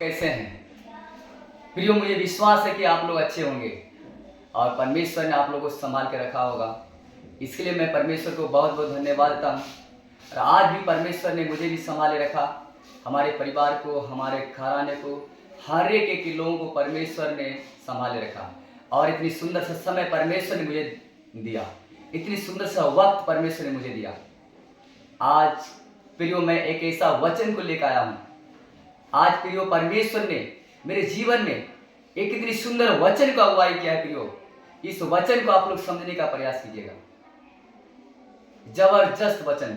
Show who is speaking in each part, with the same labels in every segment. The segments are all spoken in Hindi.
Speaker 1: कैसे हैं प्रियो। मुझे विश्वास है कि आप लोग अच्छे होंगे और परमेश्वर ने आप लोगों को संभाल के रखा होगा। इसके लिए मैं परमेश्वर को बहुत बहुत धन्यवाद देता हूँ। और आज भी परमेश्वर ने मुझे भी संभाले रखा, हमारे परिवार को, हमारे घराने को, हर एक के लोगों को परमेश्वर ने संभाले रखा। और इतनी सुंदर सा समय परमेश्वर ने मुझे दिया, इतनी सुंदर सा वक्त परमेश्वर ने मुझे दिया। आज प्रियो मैं एक ऐसा वचन को लेकर आया हूँ। आज प्रियो परमेश्वर ने मेरे जीवन में एक इतनी सुंदर वचन को अगुवाई किया है। प्रियो इस वचन को आप लोग समझने का प्रयास कीजिएगा। जबरदस्त वचन,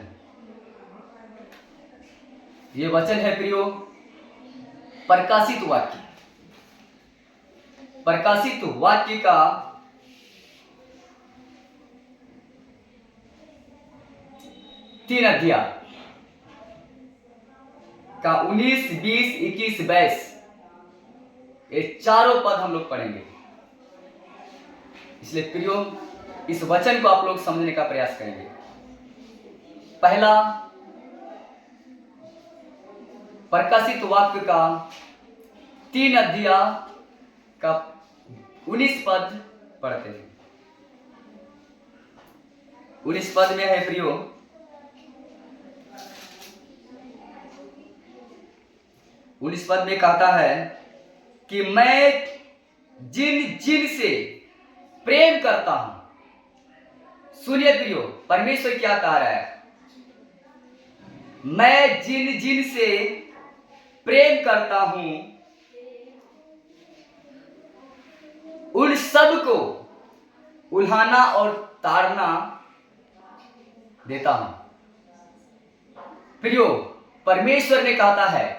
Speaker 1: ये वचन है प्रियो प्रकाशित वाक्य। प्रकाशित वाक्य का 3 अध्याय का 19, 20, 21, 22 ये चारों पद हम लोग पढ़ेंगे। इसलिए प्रियो इस वचन को आप लोग समझने का प्रयास करेंगे। पहला प्रकाशित वाक्य का 3 अध्याय का 19 पद पढ़ते हैं। 19 पद में है प्रियो, उस पद में कहता है कि मैं जिन जिन से प्रेम करता हूं। सुनिए प्रियो परमेश्वर क्या कह रहा है, मैं जिन जिन से प्रेम करता हूं उन सब को उल्हाना और ताड़ना देता हूं। प्रियो परमेश्वर ने कहता है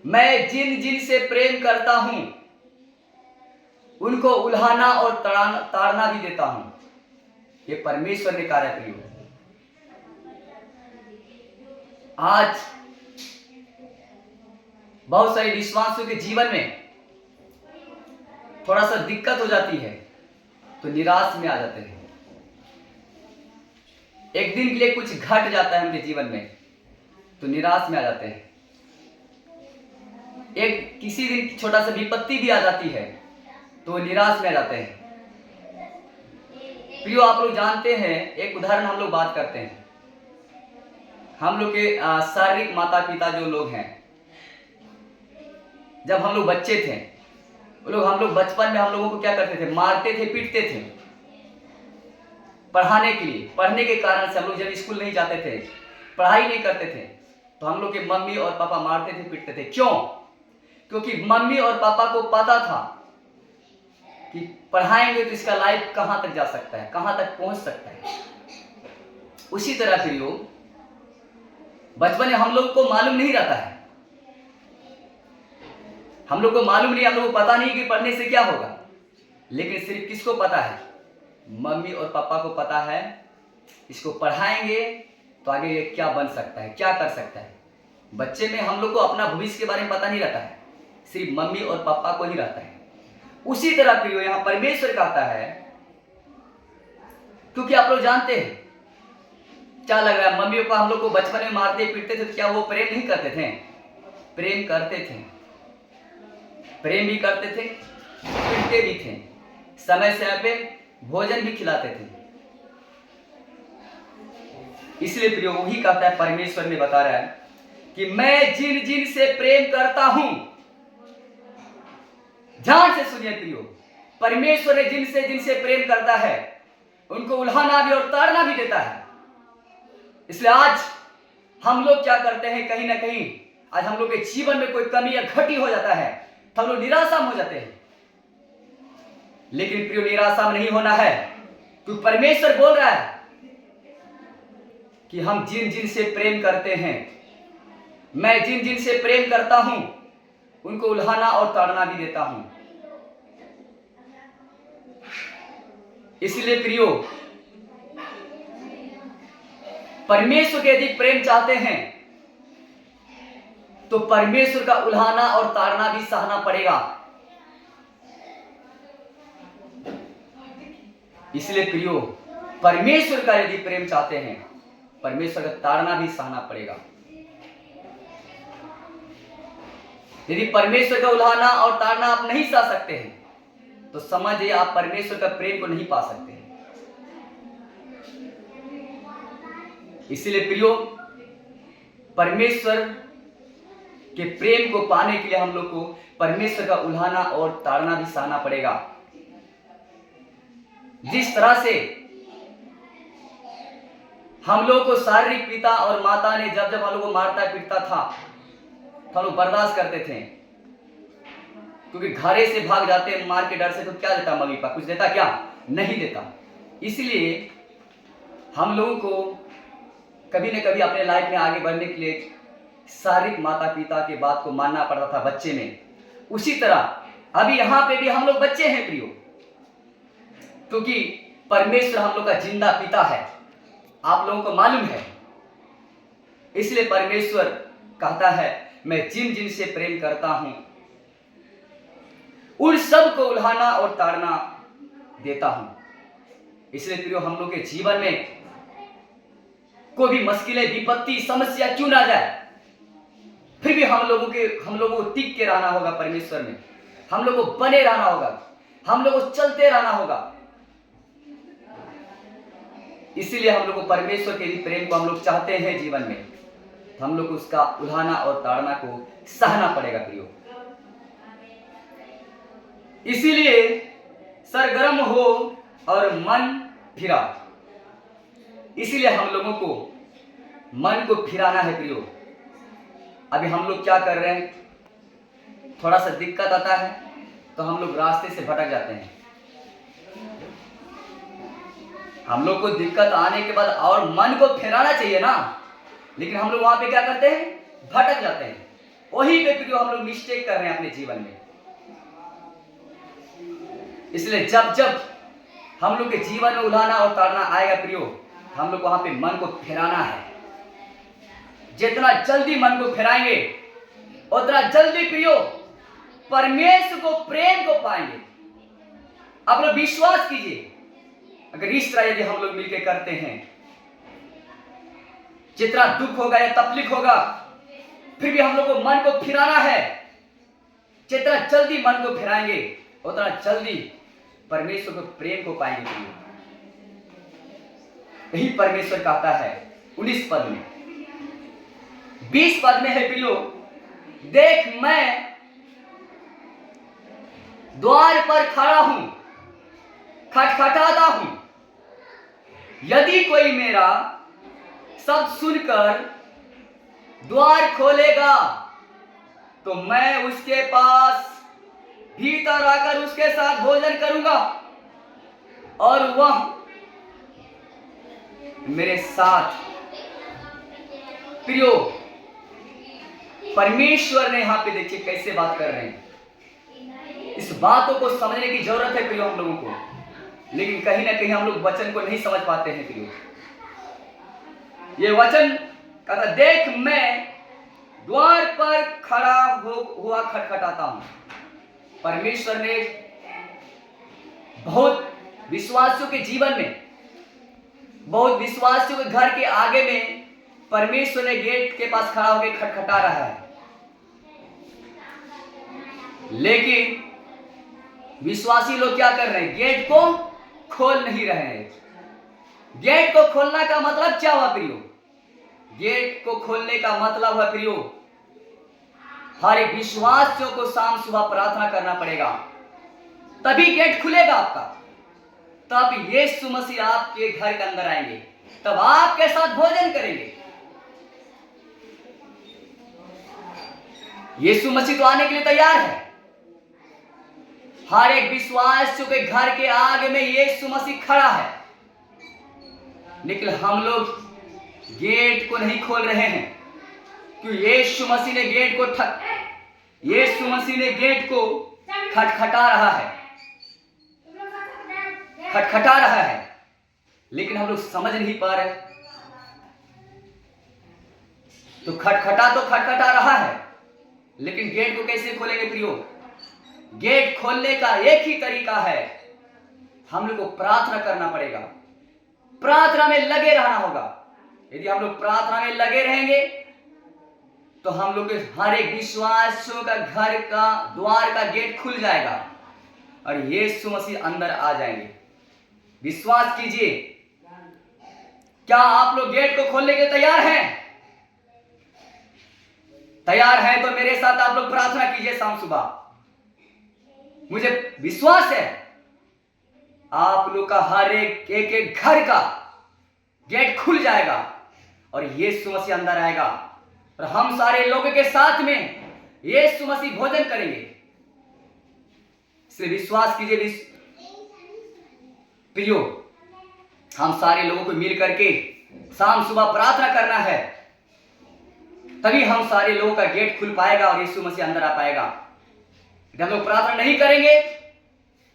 Speaker 1: मैं जिन जिन से प्रेम करता हूं उनको उल्हाना और ताड़ना भी देता हूं। ये परमेश्वर ने कहा है। प्रियो आज बहुत सारे विश्वासियों के जीवन में थोड़ा सा दिक्कत हो जाती है तो निराश में आ जाते हैं। एक दिन के लिए कुछ घट जाता है उनके जीवन में तो निराश में आ जाते हैं। एक किसी दिन छोटा सा विपत्ति भी आ जाती है तो निराश में आ जाते हैं। प्रियो आप लोग जानते हैं, एक उदाहरण हम लोग बात करते हैं। हम लोग के शारीरिक माता पिता जो लोग हैं, जब हम लोग बच्चे थे हम लोग बचपन में हम लोगों को क्या करते थे, मारते थे, पीटते थे पढ़ाने के लिए। पढ़ने के कारण से हम लोग जब स्कूल नहीं जाते थे, पढ़ाई नहीं करते थे तो हम लोग के मम्मी और पापा मारते थे, पीटते थे। क्यों? क्योंकि मम्मी और पापा को पता था कि पढ़ाएंगे तो इसका लाइफ कहां तक जा सकता है, कहां तक पहुंच सकता है। उसी तरह प्रियो बचपन में हम लोग को मालूम नहीं रहता है, हम लोग को मालूम नहीं, हम लोग को पता नहीं कि पढ़ने से क्या होगा। लेकिन सिर्फ किसको पता है? मम्मी और पापा को पता है इसको पढ़ाएंगे तो आगे ये क्या बन सकता है, क्या कर सकता है। बच्चे में हम लोग को अपना भविष्य के बारे में पता नहीं रहता है, सिर्फ मम्मी और पापा को ही रहता है। उसी तरह प्रियो यहां परमेश्वर कहता है, क्योंकि आप लोग जानते हैं क्या लग रहा है, मम्मी पापा हम लोग को बचपन में मारते पीटते थे तो क्या वो प्रेम नहीं करते थे? प्रेम करते थे, प्रेम भी करते थे, पीटते भी थे, समय समय पे भोजन भी खिलाते थे। इसलिए प्रियो वही कहता है, परमेश्वर ने बता रहा है कि मैं जिन जिन से प्रेम करता हूं, ध्यान से सुनिए प्रियो, परमेश्वर ने जिनसे प्रेम करता है उनको उल्हाना भी और ताड़ना भी देता है। इसलिए आज हम लोग क्या करते हैं, कहीं ना कहीं आज हम लोग के जीवन में कोई कमी या घटी हो जाता है तो हम लोग निराशा में हो जाते हैं। लेकिन प्रियो निराशा में नहीं होना है, क्योंकि परमेश्वर बोल रहा है कि हम जिन जिन से प्रेम करते हैं, मैं जिन जिन से प्रेम करता हूं उनको उल्हाना और ताड़ना भी देता हूं। इसलिए प्रियो परमेश्वर के यदि प्रेम चाहते हैं तो परमेश्वर का उल्हाना और ताड़ना भी सहना पड़ेगा। इसलिए प्रियो परमेश्वर का यदि प्रेम चाहते हैं, परमेश्वर का ताड़ना भी सहना पड़ेगा। यदि परमेश्वर का उल्हाना और ताड़ना आप नहीं सह सकते हैं तो समझिए आप परमेश्वर का प्रेम को नहीं पा सकते हैं। इसीलिए प्रियो, परमेश्वर के प्रेम को पाने के लिए हम लोग को परमेश्वर का उल्हाना और ताड़ना भी सहना पड़ेगा। जिस तरह से हम लोग को शारीरिक पिता और माता ने जब जब हम लोग को मारता पीटता था तो हम लोग बर्दाश्त करते थे, क्योंकि घरे से भाग जाते मार के डर से। तो क्या देता मम्मी पापा? कुछ देता क्या? नहीं देता। इसलिए हम लोगों को कभी न कभी अपने लाइफ में आगे बढ़ने के लिए शारीरिक माता पिता के बात को मानना पड़ता था बच्चे में। उसी तरह अभी यहां पे भी हम लोग बच्चे हैं प्रियो, क्योंकि परमेश्वर हम लोग का जिंदा पिता है, आप लोगों को मालूम है। इसलिए परमेश्वर कहता है मैं जिन जिन से प्रेम करता हूं उन सब को उल्हाना और ताड़ना देता हूं। इसलिए प्रियो, हम लोग के जीवन में कोई भी मुश्किलें, विपत्ति, समस्या क्यों ना जाए, फिर भी हम लोगों को टिक के रहना होगा परमेश्वर में। हम लोग को बने रहना होगा, हम लोग को चलते रहना होगा। इसीलिए हम लोग को परमेश्वर के प्रेम को हम लोग चाहते हैं जीवन में, तो हम लोग को उसका उल्हाना और ताड़ना को सहना पड़ेगा प्रियो। इसीलिए सरगर्म हो और मन फिरा। इसीलिए हम लोगों को मन को फिराना है प्रियो। अभी हम लोग क्या कर रहे हैं, थोड़ा सा दिक्कत आता है तो हम लोग रास्ते से भटक जाते हैं। हम लोग को दिक्कत आने के बाद और मन को फिराना चाहिए ना, लेकिन हम लोग वहां पे क्या करते हैं? भटक जाते हैं। वही पे प्रियो हम लोग मिस्टेक कर रहे हैं अपने जीवन में। इसलिए जब जब हम लोग के जीवन में उल्हाना और ताड़ना आएगा प्रियो, हम लोग वहां पे मन को फिराना है। जितना जल्दी मन को फिराएंगे उतना जल्दी प्रियो परमेश्वर को, प्रेम को पाएंगे। आप लोग विश्वास कीजिए, अगर इस तरह यदि हम लोग मिलकर करते हैं, जितना दुख होगा या तकलीफ होगा फिर भी हम लोग को मन को फिराना है। जितना जल्दी मन को फिराएंगे उतना जल्दी परमेश्वर को, प्रेम को पाएंगे प्रियो। यही परमेश्वर कहता है 19 पद में। 20 पद में है प्रियो, देख मैं द्वार पर खड़ा हूं, खटखटाता हूं। यदि कोई मेरा शब्द सुनकर द्वार खोलेगा तो मैं उसके पास भीतर आकर उसके साथ भोजन करूंगा और वह मेरे साथ। प्रियो, परमेश्वर ने यहां पे देखिए कैसे बात कर रहे हैं। इस बातों को समझने की जरूरत है प्रियो हम लोगों को, लेकिन कहीं ना कहीं हम लोग वचन को नहीं समझ पाते हैं प्रियो। ये वचन कहता, देख मैं द्वार पर खड़ा हुआ खटखटाता हूं। परमेश्वर ने बहुत विश्वासियों के जीवन में, बहुत विश्वासियों के घर के आगे में परमेश्वर ने गेट के पास खड़ा होकर खटखटा रहा है, लेकिन विश्वासी लोग क्या कर रहे हैं? गेट को खोल नहीं रहे हैं। गेट को खोलने का मतलब क्या हुआ प्रियो? गेट को खोलने का मतलब हुआ प्रियो, हर एक विश्वासियों को शाम सुबह प्रार्थना करना पड़ेगा, तभी गेट खुलेगा आपका। तब यीशु मसीह आपके घर के अंदर आएंगे, तब आपके साथ भोजन करेंगे। यीशु मसीह तो आने के लिए तैयार है। हर एक विश्वासियों के घर के आगे में यीशु मसीह खड़ा है, लेकिन हम लोग गेट को नहीं खोल रहे हैं, क्योंकि यीशु मसीह ने गेट को खटखटा रहा है, खटखटा रहा है, लेकिन हम लोग समझ नहीं पा रहे। तो खटखटा रहा है, लेकिन गेट को कैसे खोलेंगे प्रियो? गेट खोलने का एक ही तरीका है, हम लोग को प्रार्थना करना पड़ेगा, प्रार्थना में लगे रहना होगा। यदि हम लोग प्रार्थना में लगे रहेंगे तो हम लोग के हर एक विश्वासियों का घर का द्वार का गेट खुल जाएगा और यीशु मसीह अंदर आ जाएंगे। विश्वास कीजिए। क्या आप लोग गेट को खोलने के लिए तैयार हैं? तैयार हैं तो मेरे साथ आप लोग प्रार्थना कीजिए शाम सुबह। मुझे विश्वास है आप लोग का हर एक एक घर का गेट खुल जाएगा और यीशु मसीह अंदर आएगा और हम सारे लोगों के साथ में यीशु मसीह भोजन करेंगे। इसलिए विश्वास कीजिए प्रियो, हम सारे लोगों को मिल करके शाम सुबह प्रार्थना करना है, तभी हम सारे लोगों का गेट खुल पाएगा और यीशु मसीह अंदर आ पाएगा। हम लोग प्रार्थना नहीं करेंगे,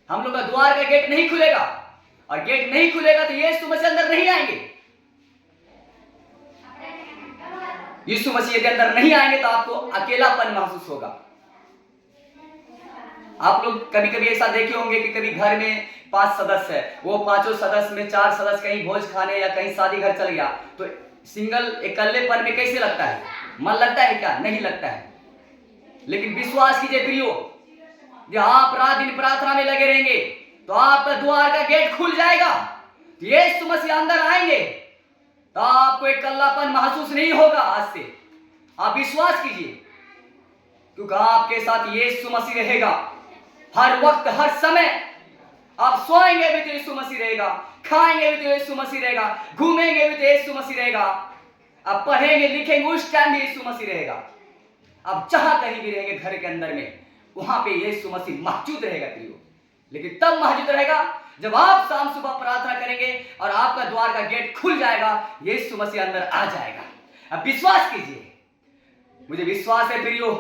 Speaker 1: हम लोग का द्वार का गेट नहीं खुलेगा और गेट नहीं खुलेगा तो यीशु मसीह अंदर नहीं आएंगे। यीशु मसीह यदि अंदर नहीं आएंगे तो आपको अकेलापन महसूस होगा। आप लोग कभी कभी ऐसा देखे होंगे कि कभी घर में 5 सदस्य है, वो 5 सदस्य में 4 सदस्य कहीं भोज खाने या कहीं शादी घर चल गया तो इकल्लेपन में कैसे लगता है? मन लगता है क्या? नहीं लगता है। लेकिन विश्वास कीजिए प्रियो, जब आप रात दिन प्रार्थना में लगे रहेंगे तो आपका द्वार का गेट खुल जाएगा, यीशु मसीह अंदर आएंगे तो आपको एक अकेलापन महसूस नहीं होगा। आज से आप विश्वास कीजिए, क्योंकि आपके साथ यीशु मसीह रहेगा हर वक्त हर समय। आप सोएंगे भी तो यीशु मसीह रहेगा, खाएंगे भी तो यीशु मसीह रहेगा, घूमेंगे भी तो यीशु मसीह रहेगा, आप पढ़ेंगे लिखेंगे उस टाइम भी यीशु मसीह रहेगा। आप जहां कहीं भी रहेंगे घर के अंदर में, वहां पे यीशु मसीह मौजूद रहेगा प्रियो। लेकिन तब मौजूद रहेगा जब आप शाम सुबह प्रार्थना करेंगे और आपका द्वार का गेट खुल जाएगा, यीशु मसीह अंदर आ जाएगा। अब विश्वास कीजिए, मुझे विश्वास है प्रियो,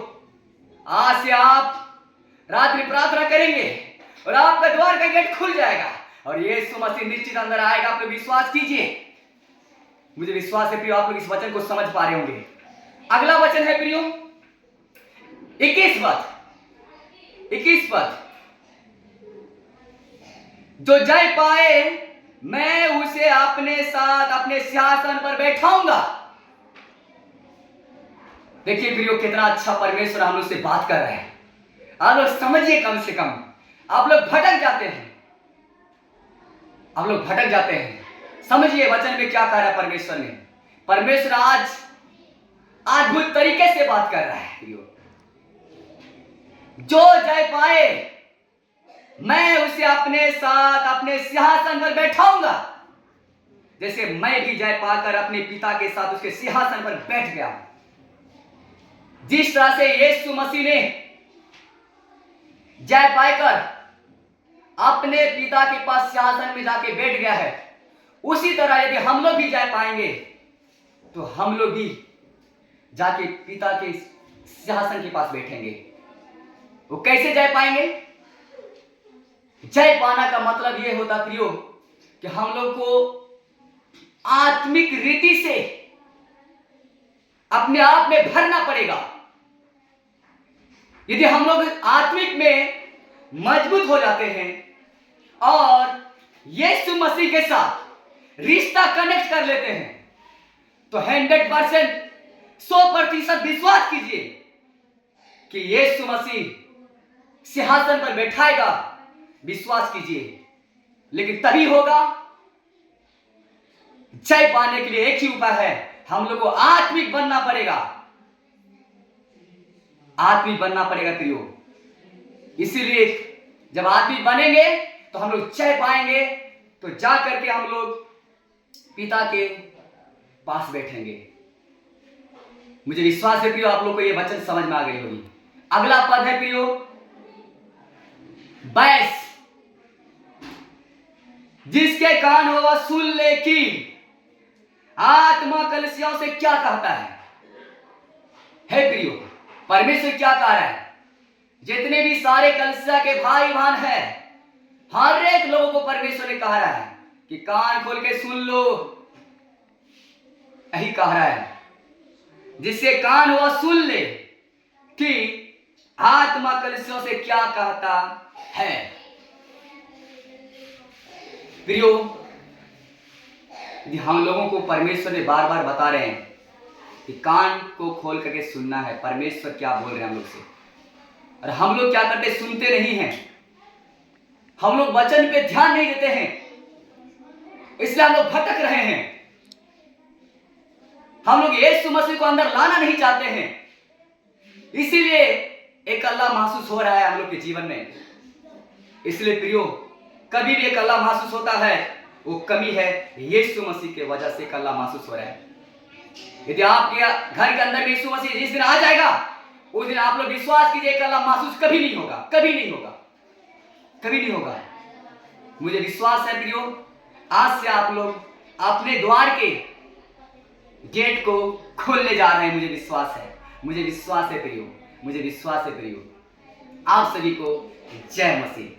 Speaker 1: आज से आप रात में प्रार्थना करेंगे और आपका द्वार का गेट खुल जाएगा और यीशु मसीह निश्चित अंदर आएगा। आप विश्वास कीजिए, मुझे विश्वास है प्रियो आप लोग इस वचन को समझ पा रहे होंगे। अगला वचन है प्रियो 21 पद, जो जय पाए मैं उसे अपने साथ अपने सिंहासन पर बैठाऊंगा। देखिए प्रियो, कितना अच्छा परमेश्वर हम लोग से बात कर रहे हैं। आप लोग समझिए, कम से कम आप लोग भटक जाते हैं, समझिए वचन में क्या कह रहा है परमेश्वर ने। परमेश्वर आज अद्भुत तरीके से बात कर रहा है प्रियो। जो जय पाए मैं उसे अपने साथ अपने सिंहासन पर बैठाऊंगा। जैसे मैं भी जय पाकर अपने पिता के साथ उसके सिंहासन पर बैठ गया, जिस तरह से यीशु मसीह ने जय पाकर अपने पिता के पास सिंहासन में जाके बैठ गया है, उसी तरह यदि हम लोग भी जय पाएंगे तो हम लोग भी जाके पिता के सिंहासन के पास बैठेंगे। वो कैसे जय पाएंगे? जय पाना का मतलब यह होता प्रियो कि हम लोग को आत्मिक रीति से अपने आप में भरना पड़ेगा। यदि हम लोग आत्मिक में मजबूत हो जाते हैं और यीशु मसीह के साथ रिश्ता कनेक्ट कर लेते हैं तो 100% 100% विश्वास कीजिए कि यीशु मसीह सिंहासन पर बैठाएगा। विश्वास कीजिए, लेकिन तभी होगा। जय पाने के लिए एक ही उपाय है, हम लोग को आत्मिक बनना पड़ेगा। आत्मिक बनना पड़ेगा प्रियो। इसीलिए जब आत्मिक बनेंगे तो हम लोग जय पाएंगे, तो जा करके हम लोग पिता के पास बैठेंगे। मुझे विश्वास है प्रियो आप लोग को ये वचन समझ में आ गई होगी। अगला पद है प्रियो 22, जिसके कान हो वह सुन ले कि आत्मा कलीसियाओं से क्या कहता है प्रियो। परमेश्वर क्या कह रहा है? जितने भी सारे कलीसिया के भाई बहन हैं, हर एक लोगों को परमेश्वर ने कह रहा है कि कान खोल के सुन लो। यही कह रहा है, जिससे कान हुआ सुन ले कि आत्मा कलीसियाओं से क्या कहता है। प्रियो, यदि हम लोगों को परमेश्वर ने बार बार बता रहे हैं कि कान को खोल करके सुनना है परमेश्वर क्या बोल रहे हैं हम लोग से। और हम लोग क्या करते, सुनते नहीं हैं, हम लोग वचन पे ध्यान नहीं देते हैं, इसलिए हम लोग भटक रहे हैं। हम लोग यीशु मसीह को अंदर लाना नहीं चाहते हैं, इसीलिए एक अल्लाह महसूस हो रहा है हम लोग के जीवन में। इसलिए प्रियो, कभी भी एक अल्लाह महसूस होता है, वो कमी है यीशु मसीह के वजह से अल्लाह महसूस हो रहा है। यदि आपके घर के अंदर यीशु मसीह जिस दिन आ जाएगा, उस दिन आप लोग विश्वास कीजिए कि अल्लाह महसूस कभी नहीं होगा, कभी नहीं होगा, कभी नहीं होगा। मुझे विश्वास है प्रियो, आज से आप लोग अपने द्वार के गेट को खोलने जा रहे हैं। मुझे विश्वास है, मुझे विश्वास है प्रियो, मुझे विश्वास है प्रियो। आप सभी को जय मसीह।